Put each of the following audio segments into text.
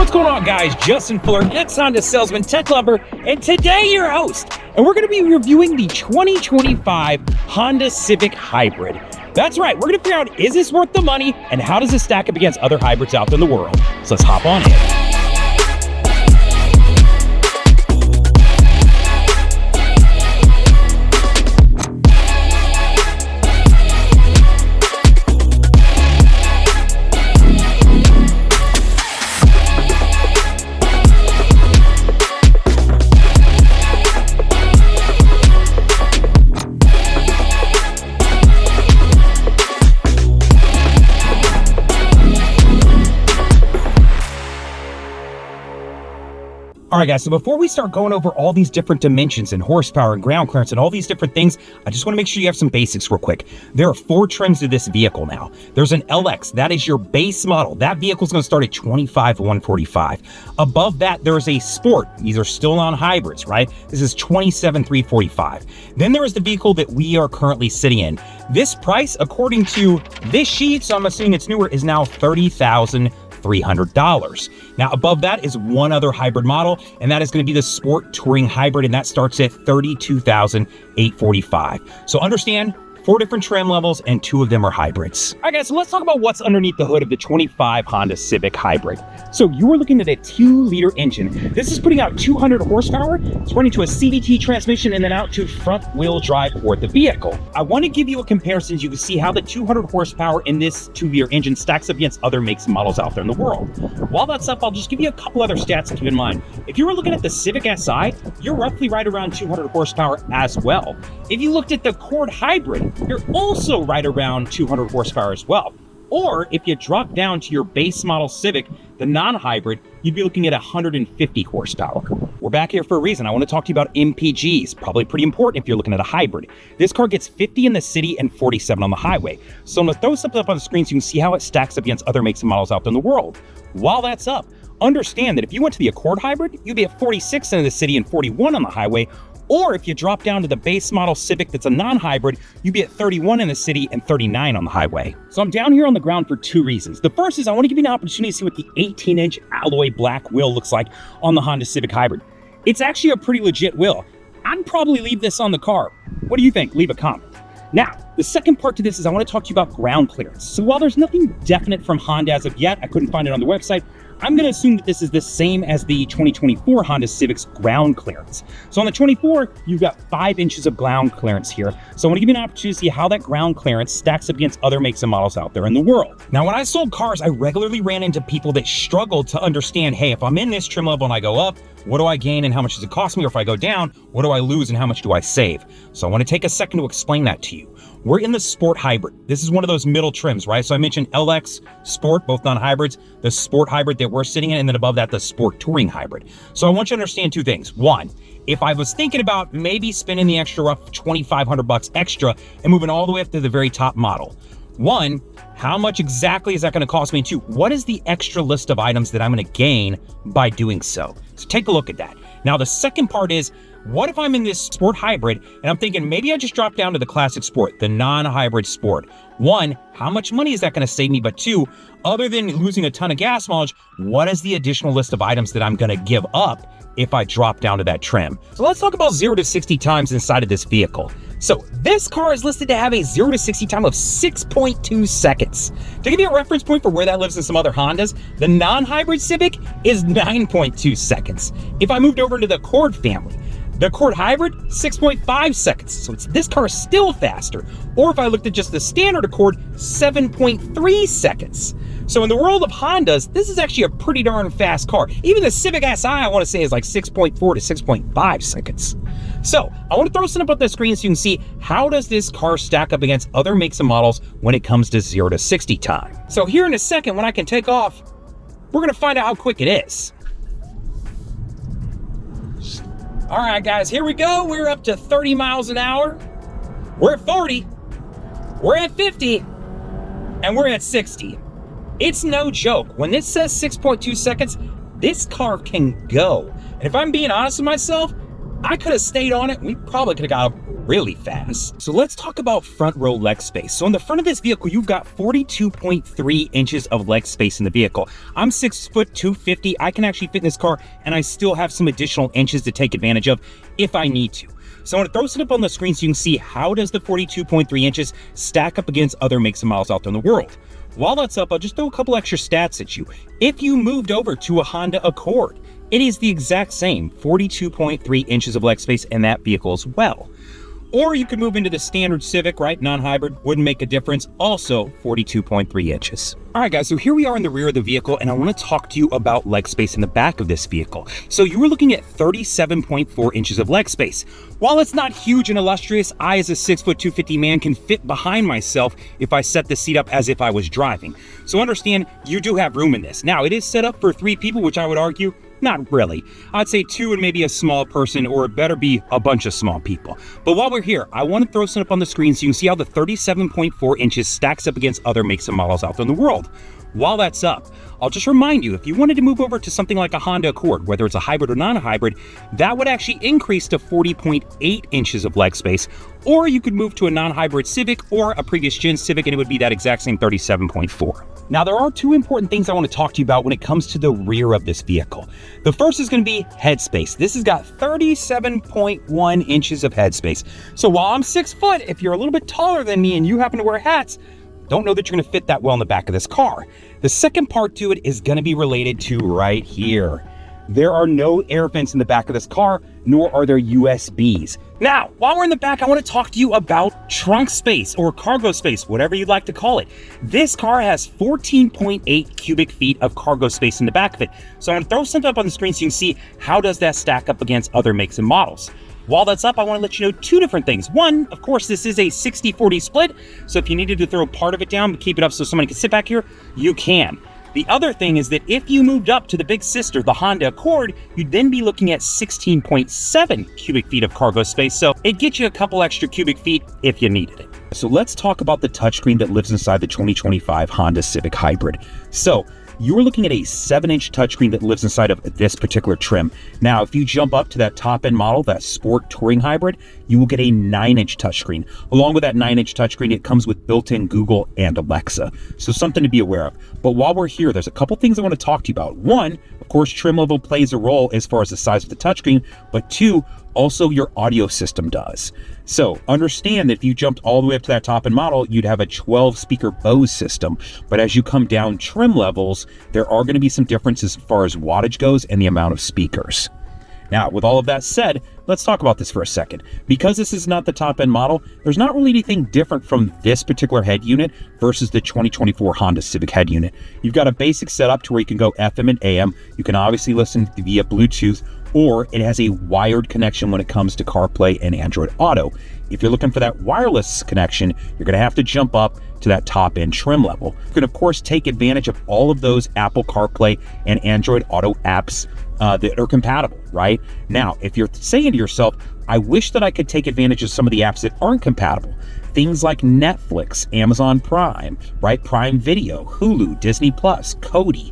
What's going on, guys? Justin Fuller, ex-Honda salesman, tech lover, and today your host. And we're going to be reviewing the 2025 Honda Civic Hybrid. That's right, we're going to figure out, is this worth the money, and how does it stack up against other hybrids out there in the world? So let's hop on in. All right, guys, so before we start going over all these different dimensions and horsepower and ground clearance and all these different things, I just want to make sure you have some basics real quick. There are 4 trims to this vehicle now. There's an LX, that is your base model. That vehicle is going to start at $25,145. Above that, there is a Sport. These are still on hybrids, right? This is $27,345. Then there is the vehicle that we are currently sitting in. This price, according to this sheet, so I'm assuming it's newer, is now $30,300. Now above that is one other hybrid model, and that is going to be the Sport Touring Hybrid, and that starts at $32,845. So understand, 4 different trim levels, and 2 of them are hybrids. All right, guys, so let's talk about what's underneath the hood of the 25 Honda Civic Hybrid. So you are looking at a 2-liter engine. This is putting out 200 horsepower. It's running to a CVT transmission and then out to front-wheel drive for the vehicle. I want to give you a comparison so you can see how the 200 horsepower in this 2-liter engine stacks up against other makes and models out there in the world. While that's up, I'll just give you a couple other stats to keep in mind. If you were looking at the Civic Si, you're roughly right around 200 horsepower as well. If you looked at the Corolla Hybrid, you're also right around 200 horsepower as well. Or if you drop down to your base model Civic, the non-hybrid, you'd be looking at 150 horsepower. We're back here for a reason. I want to talk to you about MPGs, probably pretty important if you're looking at a hybrid. This car gets 50 in the city and 47 on the highway. So I'm going to throw something up on the screen so you can see how it stacks up against other makes and models out there in the world. While that's up, understand that if you went to the Accord Hybrid, you'd be at 46 in the city and 41 on the highway. Or if you drop down to the base model Civic that's a non-hybrid, you'd be at 31 in the city and 39 on the highway. So I'm down here on the ground for 2 reasons. The first is I want to give you an opportunity to see what the 18-inch alloy black wheel looks like on the Honda Civic Hybrid. It's actually a pretty legit wheel. I'd probably leave this on the car. What do you think? Leave a comment. Now, the second part to this is I want to talk to you about ground clearance. So while there's nothing definite from Honda as of yet, I couldn't find it on the website, I'm going to assume that this is the same as the 2024 Honda Civic's ground clearance. So on the 24, you've got 5 inches of ground clearance here. So I want to give you an opportunity to see how that ground clearance stacks up against other makes and models out there in the world. Now, when I sold cars, I regularly ran into people that struggled to understand, hey, if I'm in this trim level and I go up, what do I gain and how much does it cost me? Or if I go down, what do I lose and how much do I save? So I want to take a second to explain that to you. We're in the Sport Hybrid. This is one of those middle trims, right? So I mentioned LX, Sport, both non-hybrids, the Sport Hybrid that we're sitting in, and then above that, the Sport Touring Hybrid. So I want you to understand 2 things. One, if I was thinking about maybe spending the extra rough $2,500 extra and moving all the way up to the very top model, 1, how much exactly is that going to cost me? And 2, what is the extra list of items that I'm going to gain by doing so? So take a look at that. Now, the second part is, what if I'm in this Sport Hybrid and I'm thinking maybe I just drop down to the classic Sport, the non-hybrid Sport? 1, how much money is that going to save me? But 2, other than losing a ton of gas mileage, what is the additional list of items that I'm going to give up if I drop down to that trim? So let's talk about 0 to 60 times inside of this vehicle. So this car is listed to have a 0 to 60 time of 6.2 seconds. To give you a reference point for where that lives in some other Hondas, the non-hybrid Civic is 9.2 seconds. If I moved over to the Accord family, the Accord Hybrid, 6.5 seconds. So this car is still faster. Or if I looked at just the standard Accord, 7.3 seconds. So in the world of Hondas, this is actually a pretty darn fast car. Even the Civic Si, I want to say, is like 6.4 to 6.5 seconds. So I want to throw something up on the screen so you can see how does this car stack up against other makes and models when it comes to 0 to 60 time. So here in a second, when I can take off, we're going to find out how quick it is. All right, guys, here we go. We're up to 30 miles an hour. We're at 40. We're at 50. And we're at 60. It's no joke. When this says 6.2 seconds, this car can go. And if I'm being honest with myself, I could have stayed on it. We probably could have got really fast. So let's talk about front row leg space. So on the front of this vehicle, you've got 42.3 inches of leg space in the vehicle. I'm 6 foot 250. I can actually fit in this car, and I still have some additional inches to take advantage of if I need to. So I want to throw it up on the screen so you can see how does the 42.3 inches stack up against other makes and models out there in the world. While that's up, I'll just throw a couple extra stats at you. If you moved over to a Honda Accord, it is the exact same 42.3 inches of leg space in that vehicle as well. Or you could move into the standard Civic, right? Non-hybrid, wouldn't make a difference. Also 42.3 inches. All right, guys, so here we are in the rear of the vehicle, and I want to talk to you about leg space in the back of this vehicle. So you were looking at 37.4 inches of leg space. While it's not huge and illustrious, I, as a 6 foot 250 man, can fit behind myself if I set the seat up as if I was driving. So understand, you do have room in this. Now, it is set up for 3 people, which I would argue, not really. I'd say 2 and maybe a small person, or it better be a bunch of small people. But while we're here, I want to throw something up on the screen so you can see how the 37.4 inches stacks up against other makes and models out there in the world. While that's up, I'll just remind you, if you wanted to move over to something like a Honda Accord, whether it's a hybrid or non-hybrid, that would actually increase to 40.8 inches of leg space. Or you could move to a non-hybrid Civic or a previous gen Civic, and it would be that exact same 37.4. Now, there are 2 important things I want to talk to you about when it comes to the rear of this vehicle. The first is going to be headspace. This has got 37.1 inches of headspace. So while I'm 6 foot, if you're a little bit taller than me and you happen to wear hats, don't know that you're going to fit that well in the back of this car. The second part to it is going to be related to right here. There are no air vents in the back of this car, nor are there USBs. Now, while we're in the back, I want to talk to you about trunk space or cargo space, whatever you'd like to call it. This car has 14.8 cubic feet of cargo space in the back of it. So I'm going to throw something up on the screen so you can see how does that stack up against other makes and models. While that's up, I want to let you know 2 different things. One, of course, this is a 60-40 split. So if you needed to throw part of it down, but keep it up so somebody can sit back here, you can. The other thing is that if you moved up to the big sister, the Honda Accord, you'd then be looking at 16.7 cubic feet of cargo space. So it'd get you a couple extra cubic feet if you needed it. So let's talk about the touchscreen that lives inside the 2025 Honda Civic Hybrid. So you're looking at a 7-inch touchscreen that lives inside of this particular trim. Now, if you jump up to that top-end model, that Sport Touring Hybrid, you will get a 9-inch touchscreen. Along with that 9-inch touchscreen, it comes with built-in Google and Alexa. So something to be aware of. But while we're here, there's a couple things I want to talk to you about. One, of course, trim level plays a role as far as the size of the touchscreen, but 2, also your audio system does. So understand that if you jumped all the way up to that top end model, you'd have a 12 speaker Bose system. But as you come down trim levels, there are going to be some differences as far as wattage goes and the amount of speakers. Now, with all of that said, let's talk about this for a second. Because this is not the top-end model, there's not really anything different from this particular head unit versus the 2024 Honda Civic head unit. You've got a basic setup to where you can go FM and AM. You can obviously listen via Bluetooth, or it has a wired connection when it comes to CarPlay and Android Auto. If you're looking for that wireless connection, you're going to have to jump up to that top-end trim level. You can, of course, take advantage of all of those Apple CarPlay and Android Auto apps that are compatible, right? Now, if you're saying to yourself, I wish that I could take advantage of some of the apps that aren't compatible, things like Netflix, Amazon Prime, right? Prime Video, Hulu, Disney Plus, Kodi,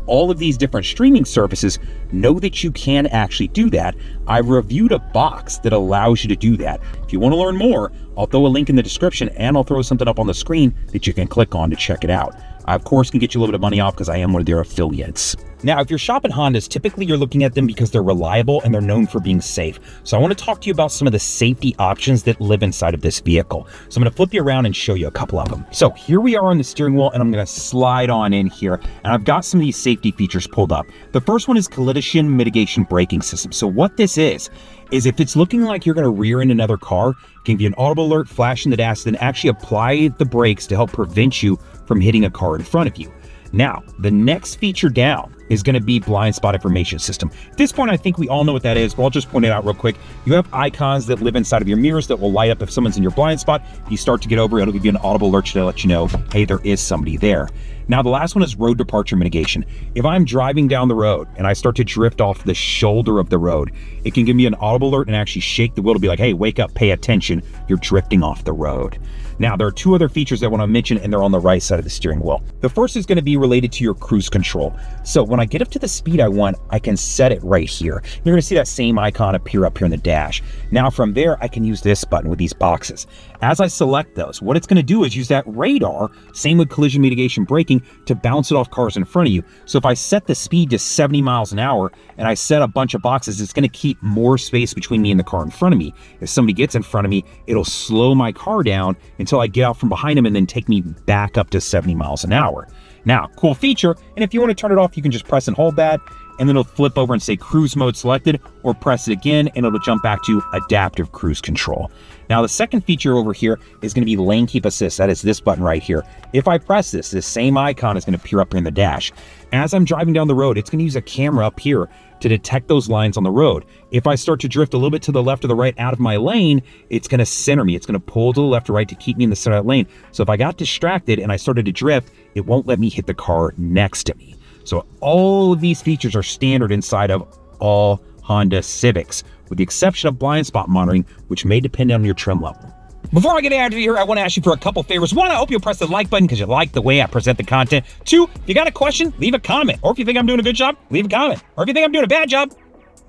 all of these different streaming services, know that you can actually do that. I've reviewed a box that allows you to do that. If you want to learn more, I'll throw a link in the description and I'll throw something up on the screen that you can click on to check it out. I, of course, can get you a little bit of money off because I am one of their affiliates. Now, if you're shopping Hondas, typically you're looking at them because they're reliable and they're known for being safe. So I want to talk to you about some of the safety options that live inside of this vehicle. So I'm going to flip you around and show you a couple of them. So here we are on the steering wheel, and I'm going to slide on in here, and I've got some of these safety features pulled up. The first one is collision mitigation braking system. So what this is if it's looking like you're going to rear end another car, it can give you an audible alert, flash in the dash, then actually apply the brakes to help prevent you from hitting a car in front of you. Now, the next feature down is going to be blind spot information system. At this point, I think we all know what that is, but I'll just point it out real quick. You have icons that live inside of your mirrors that will light up if someone's in your blind spot. If you start to get over, it'll give you an audible alert to let you know, hey, there is somebody there. Now, the last one is road departure mitigation. If I'm driving down the road and I start to drift off the shoulder of the road, it can give me an audible alert and actually shake the wheel to be like, hey, wake up, pay attention, you're drifting off the road. Now, there are two other features I want to mention, and they're on the right side of the steering wheel. The first is going to be related to your cruise control. So when I get up to the speed I want, I can set it right here. You're going to see that same icon appear up here in the dash. Now from there, I can use this button with these boxes. As I select those, what it's going to do is use that radar, same with collision mitigation braking, to bounce it off cars in front of you. So if I set the speed to 70 miles an hour and I set a bunch of boxes, it's going to keep more space between me and the car in front of me. If somebody gets in front of me, it'll slow my car down until I get out from behind them and then take me back up to 70 miles an hour. Now, cool feature, and if you want to turn it off, you can just press and hold that, and then it'll flip over and say cruise mode selected, or press it again and it'll jump back to adaptive cruise control. Now the second feature over here is going to be lane keep assist. That is this button right here. If I press this same icon is going to appear up here in the dash. As I'm driving down the road, it's going to use a camera up here to detect those lines on the road. If I start to drift a little bit to the left or the right out of my lane, it's going to center me. It's going to pull to the left or right to keep me in the center of that lane. So if I got distracted and I started to drift, it won't let me hit the car next to me. So all of these features are standard inside of all Honda Civics, with the exception of blind spot monitoring, which may depend on your trim level. Before I get out of here, I want to ask you for a couple favors. One, I hope you'll press the like button because you like the way I present the content. Two, if you got a question, leave a comment. Or if you think I'm doing a good job, leave a comment. Or if you think I'm doing a bad job,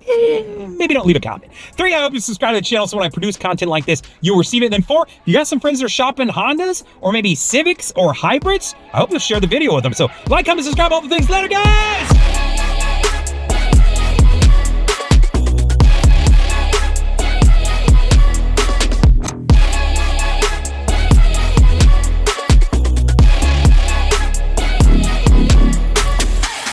maybe don't leave a comment. Three, I hope you subscribe to the channel so when I produce content like this, you'll receive it. And then four, you got some friends that are shopping Hondas or maybe Civics or Hybrids? I hope you'll share the video with them. So like, comment, subscribe, all the things. Later, guys!